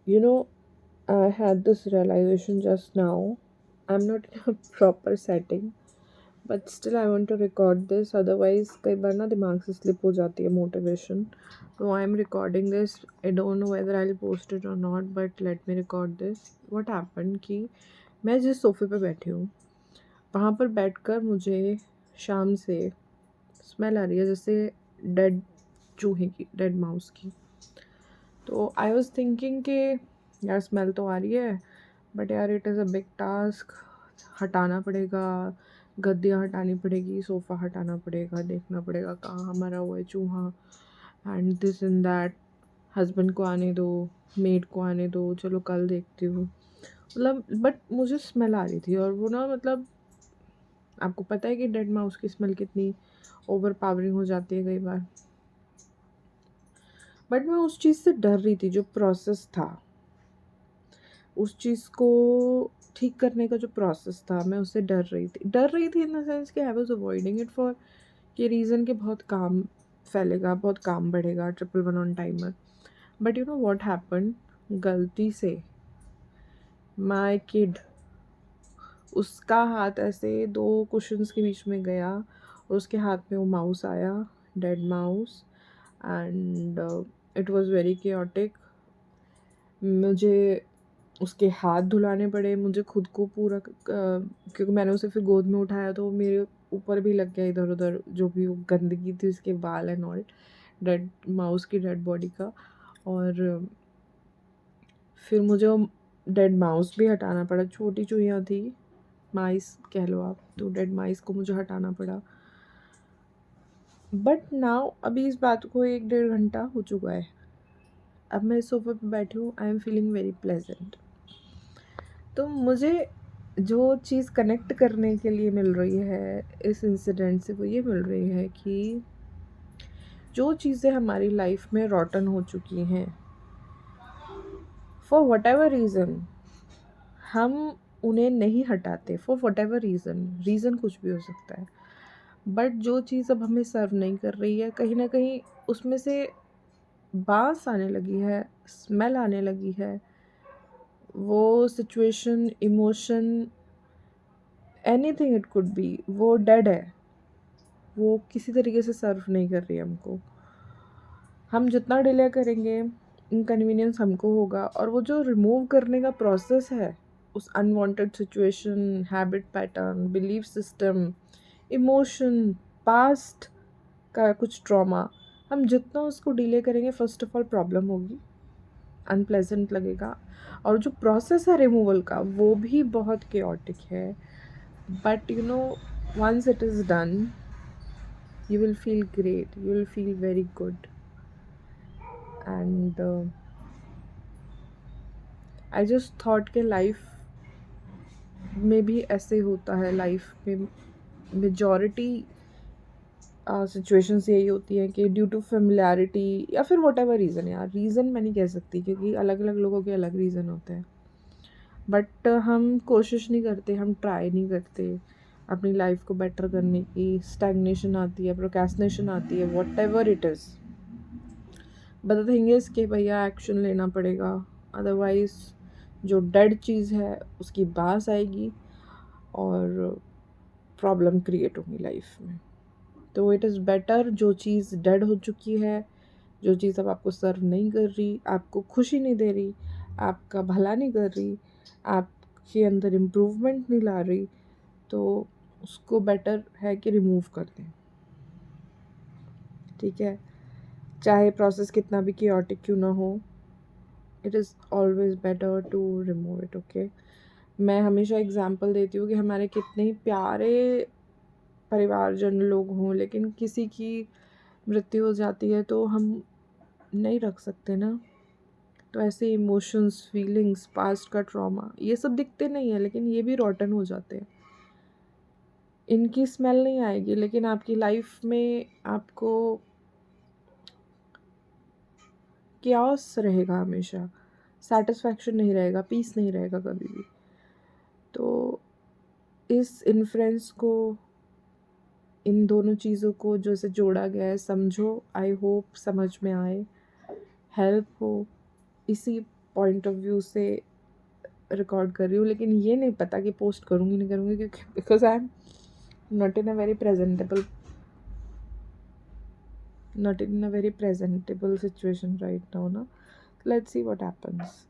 You know, I had this realization just now. I'm not in a proper setting, but still I want to record this. Otherwise, कई बार ना दिमाग से slip हो जाती है motivation. So I'm recording this. I don't know whether I'll post it or not, but let me record this. What happened कि मैं जिस सोफे पे बैठी हूँ वहाँ पर बैठकर मुझे शाम से स्मेल आ रही है जैसे डेड चूहे की, डेड माउस की। तो आई वॉज थिंकिंग कि यार स्मेल तो आ रही है, बट यार it is a big task. हटाना पड़ेगा, गद्दियाँ हटानी पड़ेगी, सोफ़ा हटाना पड़ेगा, देखना पड़ेगा कहाँ मरा हुआ है चूहा, and this and that. Husband को आने दो, मेड को आने दो, चलो कल देखती हूँ। मतलब बट मुझे स्मेल आ रही थी, और वो ना मतलब आपको पता है कि डेड माउस की स्मेल कितनी ओवर पावरिंग हो जाती है कई बार। बट मैं उस चीज़ से डर रही थी, जो प्रोसेस था उस चीज़ को ठीक करने का, जो प्रोसेस था मैं उससे डर रही थी इन द सेंस कि I was avoiding it for ये रीज़न कि बहुत काम फैलेगा, बहुत काम बढ़ेगा, 111 on timer. But you know what happen, गलती से माय किड, उसका हाथ ऐसे दो कुशन्स के बीच में गया और उसके हाथ में वो माउस आया, dead mouse, and it was very chaotic. मुझे उसके हाथ धुलाने पड़े, मुझे खुद को पूरा क्योंकि मैंने उसे फिर गोद में उठाया तो मेरे ऊपर भी लग गया इधर-उधर जो भी वो गंदगी थी, उसके बाल एंड ऑल, डेड माउस की डेड बॉडी का। और फिर मुझे वो डेड माउस भी हटाना पड़ा, छोटी चूहियाँ थी, माइस कह लो आप, तो डेड माइस को मुझे हटाना पड़ा। बट नाउ अभी इस बात को 1 डेढ़ घंटा हो चुका है। अब मैं इस सोफ़े पे बैठी हूँ, I am feeling very pleasant. तो मुझे जो चीज़ कनेक्ट करने के लिए मिल रही है इस इंसिडेंट से, वो ये मिल रही है कि जो चीज़ें हमारी लाइफ में रॉटन हो चुकी हैं, फॉर व्हाटएवर रीज़न हम उन्हें नहीं हटाते, फॉर व्हाटएवर रीज़न, रीज़न कुछ भी हो सकता है। बट जो चीज़ अब हमें सर्व नहीं कर रही है, कहीं न कहीं उसमें से बाँस आने लगी है, स्मेल आने लगी है, वो situation, emotion, anything it could be, वो डेड है। वो किसी तरीके से सर्व नहीं कर रही है हमको। हम जितना डिले करेंगे, इनकन्वीनियंस हमको होगा, और वो जो रिमूव करने का प्रोसेस है, उस unwanted situation, habit pattern, belief system, emotion, past का कुछ ट्रॉमा, हम जितना उसको डिले करेंगे, फर्स्ट ऑफ ऑल प्रॉब्लम होगी, अनप्लेजेंट लगेगा, और जो प्रोसेस है रिमूवल का वो भी बहुत केओटिक है। But you know, once it is done, you will feel great, you will feel very good. And I just thought कि लाइफ में भी ऐसे होता है, लाइफ में मेजॉरिटी सिचुएशंस यही होती हैं कि ड्यू टू फेमिलियरिटी या फिर वट एवर रीज़न, यार रीज़न मैं नहीं कह सकती क्योंकि अलग अलग लोगों के अलग रीज़न होते हैं, बट हम कोशिश नहीं करते, हम ट्राई नहीं करते अपनी लाइफ को बेटर करने की, स्टैग्नेशन आती है, प्रोक्रेस्टिनेशन आती है, what ever it is. But the thing is कि भैया एक्शन लेना पड़ेगा, अदरवाइज़ जो डेड चीज़ है उसकी बास आएगी और प्रॉब्लम क्रिएट होंगी लाइफ में। तो इट इज़ बेटर, जो चीज़ डेड हो चुकी है, जो चीज़ अब आपको सर्व नहीं कर रही, आपको खुशी नहीं दे रही, आपका भला नहीं कर रही, आपके अंदर इम्प्रूवमेंट नहीं ला रही, तो उसको बेटर है कि रिमूव कर दें। ठीक है, चाहे प्रोसेस कितना भी chaotic क्यों ना हो, it is always better to remove it. Okay, मैं हमेशा एग्जांपल देती हूँ कि हमारे कितने ही प्यारे परिवारजन लोग हों, लेकिन किसी की मृत्यु हो जाती है तो हम नहीं रख सकते ना। तो ऐसे इमोशंस, फीलिंग्स, पास्ट का ट्रॉमा, ये सब दिखते नहीं है लेकिन ये भी रॉटन हो जाते हैं। इनकी स्मेल नहीं आएगी लेकिन आपकी लाइफ में आपको क्यास रहेगा, हमेशा सेटिस्फैक्शन नहीं रहेगा, पीस नहीं रहेगा कभी भी। तो इस इन्फ्लुएंस को, इन दोनों चीज़ों को जो से जोड़ा गया है, समझो, आई होप समझ में आए, हेल्प हो, इसी पॉइंट ऑफ व्यू से रिकॉर्ड कर रही हूँ, लेकिन ये नहीं पता कि पोस्ट करूँगी नहीं करूँगी, क्योंकि because I am not in a very presentable situation right now, na. Let's see what happens.